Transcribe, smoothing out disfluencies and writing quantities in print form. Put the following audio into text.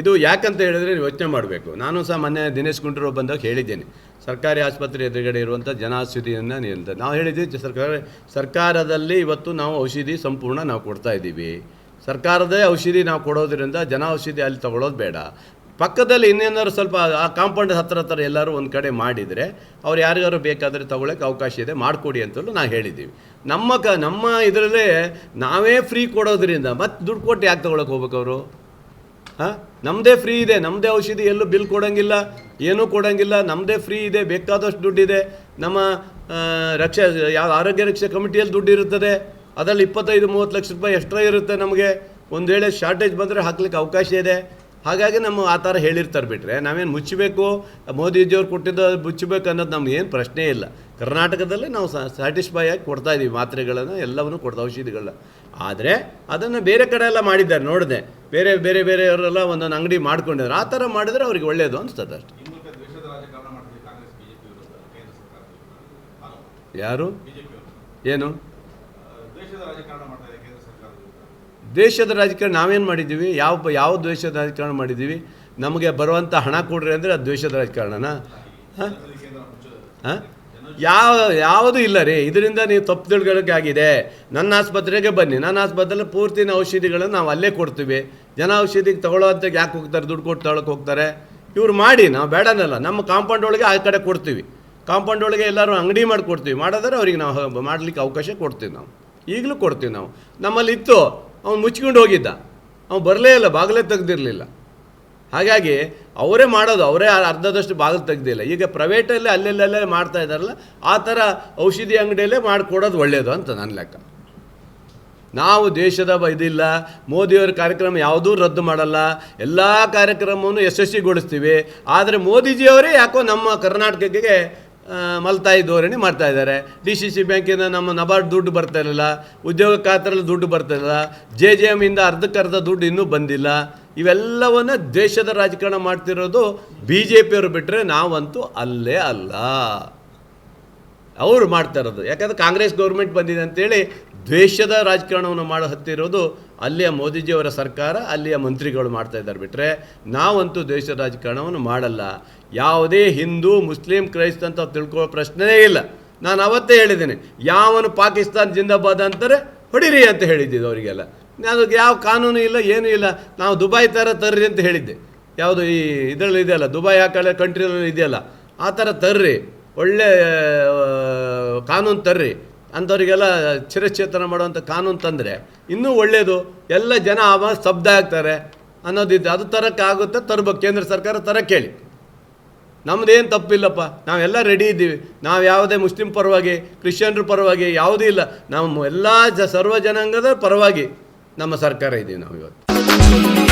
ಇದು ಯಾಕಂತ ಹೇಳಿದರೆ ಯೋಚನೆ ಮಾಡಬೇಕು. ನಾನು ಸಹ ಮೊನ್ನೆ ದಿನೇಶ್ ಗುಂಡೂರಾವ್ ಬಂದಾಗ ಹೇಳಿದ್ದೇನೆ, ಸರ್ಕಾರಿ ಆಸ್ಪತ್ರೆ ಎದುರುಗಡೆ ಇರುವಂಥ ಜನೌಷಧಿಯನ್ನು ನಿರಂತರ ನಾವು ಹೇಳಿದ್ದೀವಿ. ಸರ್ಕಾರದಲ್ಲಿ ಇವತ್ತು ನಾವು ಔಷಧಿ ಸಂಪೂರ್ಣ ನಾವು ಕೊಡ್ತಾ ಇದ್ದೀವಿ. ಸರ್ಕಾರದೇ ಔಷಧಿ ನಾವು ಕೊಡೋದ್ರಿಂದ ಜನೌಷಧಿ ಅಲ್ಲಿ ತೊಗೊಳ್ಳೋದು ಬೇಡ. ಪಕ್ಕದಲ್ಲಿ ಇನ್ನೇನಾದ್ರು ಸ್ವಲ್ಪ ಆ ಕಾಂಪೌಂಡ್ ಹತ್ರ ಎಲ್ಲರೂ ಒಂದು ಕಡೆ ಮಾಡಿದರೆ ಅವ್ರು ಯಾರಿಗಾರು ಬೇಕಾದರೆ ತೊಗೊಳಕ್ಕೆ ಅವಕಾಶ ಇದೆ, ಮಾಡಿಕೊಡಿ ಅಂತಲೂ ನಾವು ಹೇಳಿದ್ದೀವಿ. ನಮ್ಮ ಇದರಲ್ಲೇ ನಾವೇ ಫ್ರೀ ಕೊಡೋದ್ರಿಂದ ಮತ್ತೆ ದುಡ್ಡು ಕೊಟ್ಟು ಯಾಕೆ ತೊಗೊಳಕ್ಕೆ ಹೋಗ್ಬೇಕು ಅವರು? ನಮ್ಮದೇ ಫ್ರೀ ಇದೆ, ನಮ್ಮದೇ ಔಷಧಿ, ಎಲ್ಲೂ ಬಿಲ್ ಕೊಡೋಂಗಿಲ್ಲ, ಏನೂ ಕೊಡೋಂಗಿಲ್ಲ, ನಮ್ಮದೇ ಫ್ರೀ ಇದೆ, ಬೇಕಾದಷ್ಟು ದುಡ್ಡಿದೆ. ನಮ್ಮ ಆರೋಗ್ಯ ರಕ್ಷಾ ಕಮಿಟಿಯಲ್ಲಿ ದುಡ್ಡು ಇರುತ್ತದೆ, ಅದರಲ್ಲಿ 25-30 ಲಕ್ಷ ರೂಪಾಯಿ ಎಕ್ಸ್ಟ್ರಾ ಇರುತ್ತೆ. ನಮಗೆ ಒಂದು ವೇಳೆ ಶಾರ್ಟೇಜ್ ಬಂದರೆ ಹಾಕ್ಲಿಕ್ಕೆ ಅವಕಾಶ ಇದೆ. ಹಾಗಾಗಿ ನಮ್ಮ ಆ ಥರ ಹೇಳಿರ್ತಾರೆ. ಬಿಟ್ಟರೆ ನಾವೇನು ಮುಚ್ಚಬೇಕು, ಮೋದಿಜಿಯವ್ರು ಕೊಟ್ಟಿದ್ದು ಮುಚ್ಚಬೇಕು ಅನ್ನೋದು ನಮಗೇನು ಪ್ರಶ್ನೆ ಇಲ್ಲ. ಕರ್ನಾಟಕದಲ್ಲಿ ನಾವು ಸ್ಯಾಟಿಸ್ಫೈ ಆಗಿ ಕೊಡ್ತಾಯಿದ್ದೀವಿ ಮಾತ್ರೆಗಳನ್ನು, ಎಲ್ಲವನ್ನೂ ಕೊಡ್ತಾ ಔಷಧಿಗಳನ್ನ. ಆದರೆ ಅದನ್ನು ಬೇರೆ ಕಡೆ ಎಲ್ಲ ಮಾಡಿದ್ದಾರೆ ನೋಡಿದೆ, ಬೇರೆಯವರೆಲ್ಲ ಒಂದೊಂದು ಅಂಗಡಿ ಮಾಡ್ಕೊಂಡಿದ್ದಾರೆ. ಆ ಥರ ಮಾಡಿದರೆ ಅವ್ರಿಗೆ ಒಳ್ಳೆಯದು ಅನಿಸ್ತದೆ ಅಷ್ಟೆ. ಯಾರು ಏನು ದೇಶದ ರಾಜಕಾರಣ ನಾವೇನು ಮಾಡಿದ್ದೀವಿ? ಯಾವ ದ್ವೇಷದ ರಾಜಕಾರಣ ಮಾಡಿದ್ದೀವಿ? ನಮಗೆ ಬರುವಂಥ ಹಣ ಕೊಡ್ರಿ ಅಂದರೆ ಅದು ದ್ವೇಷದ ರಾಜಕಾರಣನಾ? ಯಾವುದೂ ಇಲ್ಲ ರೀ. ಇದರಿಂದ ನೀವು ತಪ್ಪು ತಿಳ್ಕೊಳ್ಳೋಕ್ಕಾಗಿದೆ. ನನ್ನ ಆಸ್ಪತ್ರೆಗೆ ಬನ್ನಿ, ನನ್ನ ಆಸ್ಪತ್ರೆಯಲ್ಲಿ ಪೂರ್ತಿನ ಔಷಧಿಗಳನ್ನು ನಾವು ಅಲ್ಲೇ ಕೊಡ್ತೀವಿ. ಜನ ಔಷಧಿಗೆ ತೊಗೊಳ್ಳೋಂಥ ಯಾಕೆ ಹೋಗ್ತಾರೆ? ದುಡ್ಡು ಕೊಟ್ಟು ತೊಗೊಳಕ್ಕೆ ಹೋಗ್ತಾರೆ. ಇವ್ರು ಮಾಡಿ, ನಾವು ಬೇಡನಲ್ಲ, ನಮ್ಮ ಕಾಂಪೌಂಡ್ ಒಳಗೆ ಆ ಕಡೆ ಕೊಡ್ತೀವಿ. ಕಾಂಪೌಂಡ್ ಒಳಗೆ ಎಲ್ಲರೂ ಅಂಗಡಿ ಮಾಡಿಕೊಡ್ತೀವಿ. ಮಾಡೋದ್ರೆ ಅವ್ರಿಗೆ ನಾವು ಮಾಡಲಿಕ್ಕೆ ಅವಕಾಶ ಕೊಡ್ತೀವಿ. ನಾವು ಈಗಲೂ ಕೊಡ್ತೀವಿ. ನಾವು ನಮ್ಮಲ್ಲಿ ಇತ್ತು, ಅವ್ನು ಮುಚ್ಕೊಂಡು ಹೋಗಿದ್ದ, ಅವ್ನು ಬರಲೇ ಇಲ್ಲ, ಬಾಗಿಲೇ ತೆಗ್ದಿರಲಿಲ್ಲ. ಹಾಗಾಗಿ ಅವರೇ ಮಾಡೋದು, ಅವರೇ ಅರ್ಧದಷ್ಟು ಬಾಗಿಲು ತೆಗ್ದಿಲ್ಲ. ಈಗ ಪ್ರೈವೇಟಲ್ಲಿ ಅಲ್ಲೆಲ್ಲೇ ಮಾಡ್ತಾ ಇದ್ದಾರಲ್ಲ, ಆ ಥರ ಔಷಧಿ ಅಂಗಡಿಯಲ್ಲೇ ಮಾಡಿಕೊಡೋದು ಒಳ್ಳೆಯದು ಅಂತ ನನ್ನ ಲೆಕ್ಕ. ನಾವು ದೇಶದ ಇದಿಲ್ಲ, ಮೋದಿಯವರ ಕಾರ್ಯಕ್ರಮ ಯಾವುದೂ ರದ್ದು ಮಾಡಲ್ಲ, ಎಲ್ಲ ಕಾರ್ಯಕ್ರಮವನ್ನು ಯಶಸ್ವಿಗೊಳಿಸ್ತೀವಿ. ಆದರೆ ಮೋದಿಜಿಯವರೇ ಯಾಕೋ ನಮ್ಮ ಕರ್ನಾಟಕಕ್ಕೆ ಮಲ್ತಾಯಿ ಧೋರಣೆ ಮಾಡ್ತಾಯಿದ್ದಾರೆ. DCC ಬ್ಯಾಂಕಿಂದ ನಮ್ಮ ನಬಾರ್ಡ್ ದುಡ್ಡು ಬರ್ತಾ ಇರಲಿಲ್ಲ, ಉದ್ಯೋಗ ಖಾತ್ರಲ್ಲಿ ದುಡ್ಡು ಬರ್ತಾ ಇಲ್ಲ, JJM ಇಂದ ಅರ್ಧಕ್ಕರ್ಧ ದುಡ್ಡು ಇನ್ನೂ ಬಂದಿಲ್ಲ. ಇವೆಲ್ಲವನ್ನು ದೇಶದ ರಾಜಕಾರಣ ಮಾಡ್ತಿರೋದು BJಪಿಯವರು ಬಿಟ್ಟರೆ ನಾವಂತೂ ಅಲ್ಲೇ ಅಲ್ಲ. ಅವರು ಮಾಡ್ತಾ ಇರೋದು ಯಾಕಂದರೆ ಕಾಂಗ್ರೆಸ್ ಗೌರ್ಮೆಂಟ್ ಬಂದಿದೆ ಅಂತೇಳಿ ದ್ವೇಷದ ರಾಜಕಾರಣವನ್ನು ಮಾಡೋ ಹತ್ತಿರೋದು ಅಲ್ಲಿಯ ಮೋದಿಜಿಯವರ ಸರ್ಕಾರ, ಅಲ್ಲಿಯ ಮಂತ್ರಿಗಳು ಮಾಡ್ತಾ ಇದ್ದಾರೆ. ಬಿಟ್ಟರೆ ನಾವಂತೂ ದೇಶದ ರಾಜಕಾರಣವನ್ನು ಮಾಡಲ್ಲ. ಯಾವುದೇ ಹಿಂದೂ, ಮುಸ್ಲಿಂ, ಕ್ರೈಸ್ತ ಅಂತ ತಿಳ್ಕೊಳ್ಳೋ ಪ್ರಶ್ನೆಯೇ ಇಲ್ಲ. ನಾನು ಅವತ್ತೇ ಹೇಳಿದ್ದೇನೆ, ಯಾವನು ಪಾಕಿಸ್ತಾನ ಜಿಂದಾಬಾದ್ ಅಂತಾರೆ ಹೊಡಿರಿ ಅಂತ ಹೇಳಿದ್ದಿದ್ದು ಅವರಿಗೆಲ್ಲ. ಅದಕ್ಕೆ ಯಾವ ಕಾನೂನು ಇಲ್ಲ, ಏನೂ ಇಲ್ಲ. ನಾವು ದುಬೈ ಥರ ತರ್ರಿ ಅಂತ ಹೇಳಿದ್ದೆ. ಯಾವುದು ಈ ಇದರಲ್ಲಿ ಇದೆಯಲ್ಲ, ದುಬೈ ಆ ಕಡೆ ಕಂಟ್ರಿಯಲ್ಲಿ ಇದೆಯಲ್ಲ, ಆ ಥರ ತರ್ರಿ, ಒಳ್ಳೆ ಕಾನೂನು ತರ್ರಿ ಅಂಥವ್ರಿಗೆಲ್ಲ ಚಿರಚೇತನ ಮಾಡುವಂಥ ಕಾನೂನು ತಂದರೆ ಇನ್ನೂ ಒಳ್ಳೆಯದು. ಎಲ್ಲ ಜನ ಸ್ತಬ್ಧ ಆಗ್ತಾರೆ ಅನ್ನೋದಿದ್ದು. ಅದು ತರೋಕ್ಕಾಗುತ್ತೆ, ತರ್ಬೇಕು. ಕೇಂದ್ರ ಸರ್ಕಾರ ತರಕ್ಕೆ ಹೇಳಿ, ನಮ್ಮದೇನು ತಪ್ಪಿಲ್ಲಪ್ಪ, ನಾವೆಲ್ಲ ರೆಡಿ ಇದ್ದೀವಿ. ನಾವು ಯಾವುದೇ ಮುಸ್ಲಿಂ ಪರವಾಗಿ, ಕ್ರಿಶ್ಚಿಯನ್ರ ಪರವಾಗಿ ಯಾವುದೂ ಇಲ್ಲ. ನಾವು ಎಲ್ಲ ಸರ್ವ ಜನಾಂಗದ ಪರವಾಗಿ ನಮ್ಮ ಸರ್ಕಾರ ಇದ್ದೀವಿ ನಾವು ಇವತ್ತು.